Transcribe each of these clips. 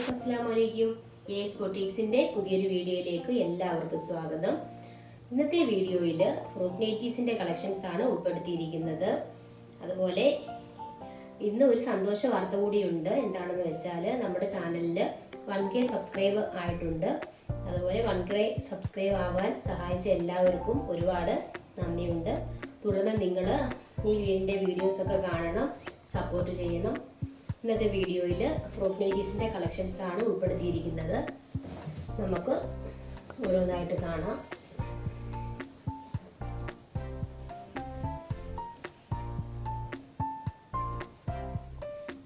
Viewers അസ്സലാമു അലൈക്കും. S ബൊട്ടീക്സിന്റെ പുതിയൊരു വീഡിയോയിലേക്ക് എല്ലാവർക്കും സ്വാഗതം. ഇന്നത്തെ വീഡിയോയിൽ ഫ്രൂട്ട് നൈറ്റീസിന്റെ കളക്ഷൻസ് ആണ് ഉൾപ്പെടുത്തിയിരിക്കുന്നത്. അതുപോലെ ഇന്ന് ഒരു സന്തോഷ വാർത്ത കൂടിയുണ്ട്. എന്താണെന്ന് വെച്ചാൽ നമ്മുടെ ചാനലിൽ 1K സബ്സ്ക്രൈബ് ആയിട്ടുണ്ട്. അതുപോലെ 1K സബ്സ്ക്രൈബ് ആവാൻ സഹായിച്ച എല്ലാവർക്കും ഒരുപാട് നന്ദിയുണ്ട്. തുടർന്ന് നിങ്ങൾ ഈ വീഡിയോസ് ഒക്കെ കാണണം, സപ്പോർട്ട് ചെയ്യണം. ഇന്നത്തെ വീഡിയോയിൽ ഫ്രൂട്ട് നൈറ്റീസിന്റെ കളക്ഷൻസ് ആണ് ഉൾപ്പെടുത്തിയിരിക്കുന്നത്. നമുക്ക് ഓരോന്നായിട്ട് കാണാം.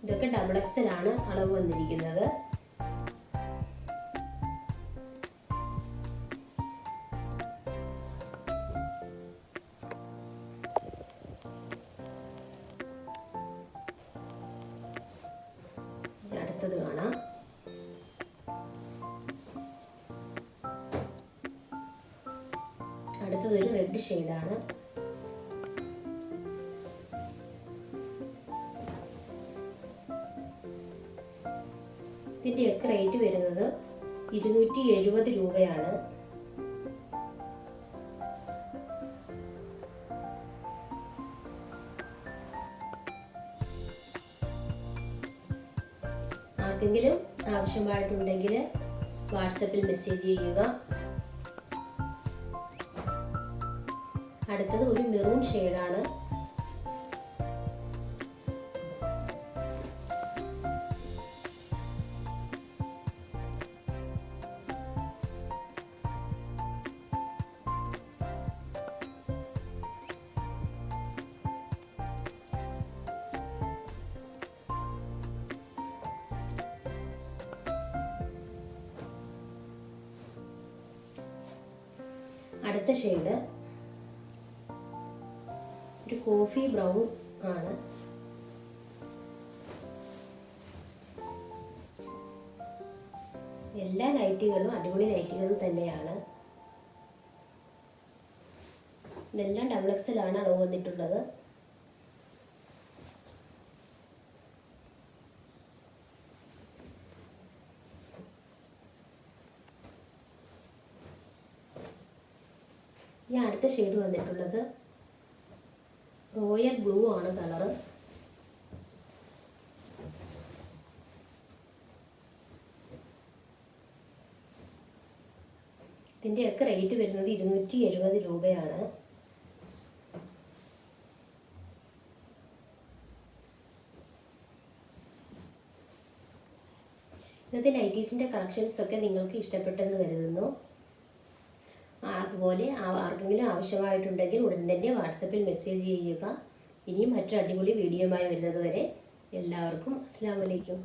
ഇതൊക്കെ ഡബിൾ എക്സൽ ആണ് അളവ് വന്നിരിക്കുന്നത്. അടുത്തത് കാണാം. അടുത്തത് ഒരു റെഡ് ഷെയ്ഡാണ്. ഇതിൻ്റെയൊക്കെ റേറ്റ് വരുന്നത് 270 രൂപയാണ്. ആർക്കെങ്കിലും ആവശ്യമായിട്ടുണ്ടെങ്കിൽ വാട്സപ്പിൽ മെസ്സേജ് ചെയ്യുക. അടുത്തത് ഒരു മെറൂൺ ഷെയ്ഡാണ്. അടുത്ത ഷെയ്ഡ് ഒരു കോഫി ബ്രൗൺ ആണ്. എല്ലാ നൈറ്റികളും അടിപൊളി നൈറ്റികളും തന്നെയാണ്. ഇതെല്ലാം ഡബിൾ എക്സൽ ആണ് അളവ് വന്നിട്ടുള്ളത്. ഈ അടുത്ത ഷെയ്ഡ് വന്നിട്ടുള്ളത് റോയൽ ബ്ലൂ ആണ് കളറ്. ഇതിൻ്റെയൊക്കെ റേറ്റ് വരുന്നത് 270 രൂപയാണ്. ഇന്നത്തെ നൈറ്റീസിൻ്റെ കളക്ഷൻസ് ഒക്കെ നിങ്ങൾക്ക് ഇഷ്ടപ്പെട്ടെന്ന് കരുതുന്നു. അതുപോലെ ആർക്കെങ്കിലും ആവശ്യമായിട്ടുണ്ടെങ്കിൽ ഉടൻ തന്നെ വാട്സപ്പിൽ മെസ്സേജ് ചെയ്യുക. ഇനിയും മറ്റൊരു അടിപൊളി വീഡിയോയുമായി വരുന്നത് വരെ എല്ലാവർക്കും അസ്സലാമു അലൈക്കും.